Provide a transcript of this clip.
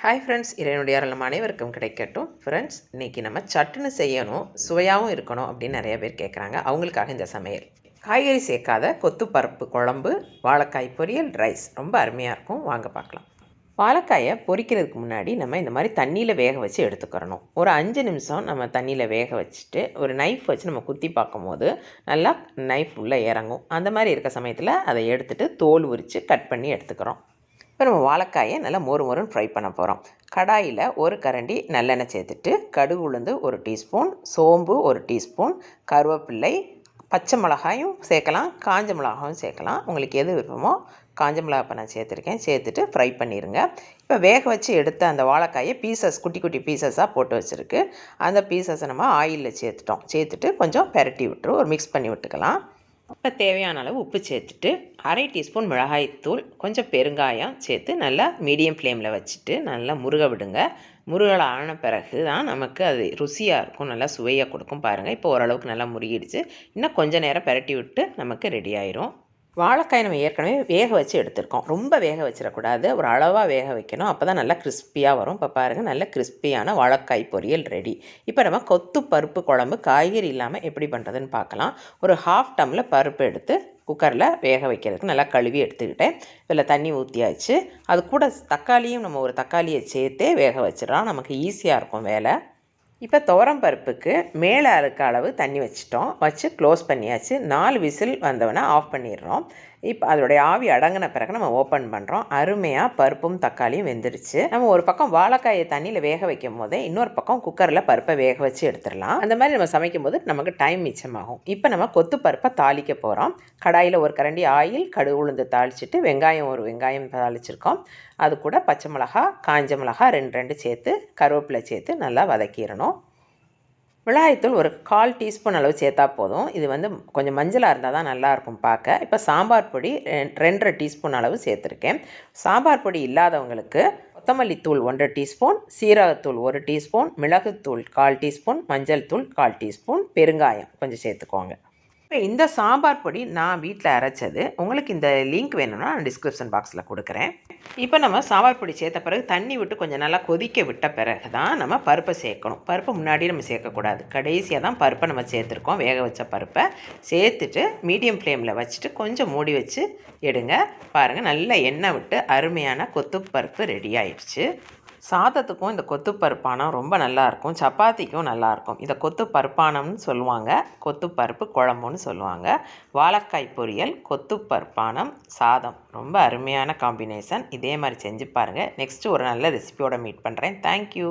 Hi friends, இறைவனுடைய அருள் அனைவருக்கும் கிடைக்கட்டும். ஃப்ரெண்ட்ஸ், இன்றைக்கி நம்ம சட்டுன்னு செய்யணும், சுவையாகவும் இருக்கணும் அப்படின்னு நிறைய பேர் கேட்குறாங்க. அவங்களுக்காக இந்த சமையல் காய்கறி சேர்க்காத கொத்து பருப்பு குழம்பு, வாழைக்காய் பொரியல், ரைஸ் ரொம்ப அருமையாக இருக்கும். வாங்க பார்க்கலாம். வாழைக்காயை பொரிக்கிறதுக்கு முன்னாடி நம்ம இந்த மாதிரி தண்ணியில் வேக வச்சு எடுத்துக்கிறணும். ஒரு 5 நிமிஷம் நம்ம தண்ணியில் வேக வச்சுட்டு ஒரு நைஃப் வச்சு நம்ம குத்தி பார்க்கும்போது நல்லா நைஃப் உள்ளே இறங்கும். அந்த மாதிரி இருக்க சமயத்தில் அதை எடுத்துகிட்டு தோல் உரித்து கட் பண்ணி எடுத்துக்கிறோம். இப்போ நம்ம வாழைக்காயை நல்லா மொறுன்னு ஃப்ரை பண்ண போகிறோம். கடாயில் ஒரு கரண்டி நல்லெண்ணெய் சேர்த்துட்டு கடுகு உளுந்து 1 டீஸ்பூன், சோம்பு 1 டீஸ்பூன், கருவேப்பிள்ளை, பச்சை மிளகாயும் சேர்க்கலாம், காஞ்ச மிளகாயும் சேர்க்கலாம். உங்களுக்கு எது விருப்பமோ காஞ்ச மிளகா இப்போ நான் சேர்த்துருக்கேன். சேர்த்துட்டு ஃப்ரை பண்ணிடுங்க. இப்போ வேக வச்சு எடுத்த அந்த வாழைக்காயை குட்டி குட்டி பீசஸாக போட்டு வச்சுருக்கு. அந்த பீசஸை நம்ம ஆயிலில் சேர்த்துட்டு கொஞ்சம் பெரட்டி விட்டுரு, ஒரு மிக்ஸ் பண்ணி விட்டுக்கலாம். இப்போ தேவையான அளவு உப்பு சேர்த்துட்டு 1/2 டீஸ்பூன் மிளகாய்த்தூள், கொஞ்சம் பெருங்காயம் சேர்த்து நல்லா மீடியம் ஃப்ளேமில் வச்சுட்டு நல்லா முருக விடுங்க. முருகல் ஆன பிறகு தான் நமக்கு அது ருசியாக இருக்கும், நல்லா சுவையாக கொடுக்கும். பாருங்கள், இப்போ ஓரளவுக்கு நல்லா முருகிடுச்சு. இன்னும் கொஞ்சம் நேரம் பெரட்டி விட்டு நமக்கு ரெடி ஆயிரும். வாழைக்காய் நம்ம ஏற்கனவே வேக வச்சு எடுத்துருக்கோம். ரொம்ப வேக வச்சிடக்கூடாது, ஒரு அளவாக வேக வைக்கணும். அப்போ தான் நல்லா கிறிஸ்பியாக வரும். இப்போ பாருங்கள், நல்ல கிறிஸ்பியான வாழைக்காய் பொரியல் ரெடி. இப்போ நம்ம கொத்து பருப்பு குழம்பு காய்கறி இல்லாமல் எப்படி பண்ணுறதுன்னு பார்க்கலாம். ஒரு 1/2 டம்ளர் பருப்பு எடுத்து குக்கரில் வேக வைக்கிறதுக்கு நல்லா கழுவி எடுத்துக்கிட்டேன். இதில் தண்ணி ஊற்றியாச்சு. அது கூட தக்காளியும் நம்ம ஒரு தக்காளியை சேர்த்தே வேக வச்சிடலாம், நமக்கு ஈஸியாக இருக்கும் வேலை. இப்போ துவரம் பருப்புக்கு மேலே இருக்க அளவு தண்ணி வச்சு க்ளோஸ் பண்ணியாச்சு. 4 விசில் வந்தவொடனே ஆஃப் பண்ணிடுறோம். இப்போ அதோடைய ஆவி அடங்கின பிறகு நம்ம ஓப்பன் பண்ணுறோம். அருமையாக பருப்பும் தக்காளியும் வெந்துருச்சு. நம்ம ஒரு பக்கம் வாழைக்காயை தண்ணியில் வேக வைக்கும் போதே இன்னொரு பக்கம் குக்கரில் பருப்பை வேக வச்சு எடுத்துடலாம். அந்த மாதிரி நம்ம சமைக்கும் போது நமக்கு டைம் மிச்சமாகும். இப்போ நம்ம கொத்து பருப்பை தாளிக்க போகிறோம். கடாயில் ஒரு கரண்டி ஆயில், கடுகு உளுந்து தாளிச்சிட்டு ஒரு வெங்காயம் தாளிச்சிருக்கோம். அது கூட பச்சை மிளகா, காஞ்ச மிளகா 2 சேர்த்து கருவேப்பிலை சேர்த்து நல்லா வதக்கிடணும். மிளகாய்த்தூள் ஒரு 1/4 டீஸ்பூன் அளவு சேர்த்தா போதும். இது கொஞ்சம் மஞ்சளாக இருந்தால் தான் நல்லாயிருக்கும் பார்க்க. இப்போ சாம்பார் பொடி 2.5 டீஸ்பூன் அளவு சேர்த்துருக்கேன். சாம்பார் பொடி இல்லாதவங்களுக்கு கொத்தமல்லி தூள் 1 டீஸ்பூன், சீரகத்தூள் 1 டீஸ்பூன், மிளகுத்தூள் 1/4 டீஸ்பூன், மஞ்சள் தூள் 1/4 டீஸ்பூன், பெருங்காயம் கொஞ்சம் சேர்த்துக்கோங்க. இப்போ இந்த சாம்பார் பொடி நான் வீட்டில் அரைச்சது. உங்களுக்கு இந்த லிங்க் வேணும்னா நான் டிஸ்கிரிப்ஷன் பாக்ஸில் கொடுக்குறேன். இப்போ நம்ம சாம்பார் பொடி சேர்த்த பிறகு தண்ணி விட்டு கொஞ்சம் நல்லா கொதிக்க விட்ட பிறகு தான் நம்ம பருப்பை சேர்க்கணும். பருப்பை முன்னாடி நம்ம சேர்க்கக்கூடாது, கடைசியாக தான் பருப்பை நம்ம சேர்த்துருக்கோம். வேக வச்ச பருப்பை சேர்த்துட்டு மீடியம் ஃப்ளேமில் வச்சுட்டு கொஞ்சம் மூடி வச்சு எடுங்க. பாருங்கள், நல்ல எண்ணெய் விட்டு அருமையான கொத்து பருப்பு ரெடி ஆயிடுச்சு. சாதத்துக்கும் இந்த கொத்து பருப்பானம் ரொம்ப நல்லாயிருக்கும், சப்பாத்திக்கும் நல்லாயிருக்கும். இதை கொத்து பருப்பானம்னு சொல்லுவாங்க, கொத்து பருப்பு குழம்புன்னு சொல்லுவாங்க. வாழைக்காய் பொரியல், கொத்து பருப்பானம், சாதம் ரொம்ப அருமையான காம்பினேஷன். இதே மாதிரி செஞ்சு பாருங்கள். நெக்ஸ்ட்டு ஒரு நல்ல ரெசிபியோடு மீட் பண்ணுறேன். தேங்க்யூ.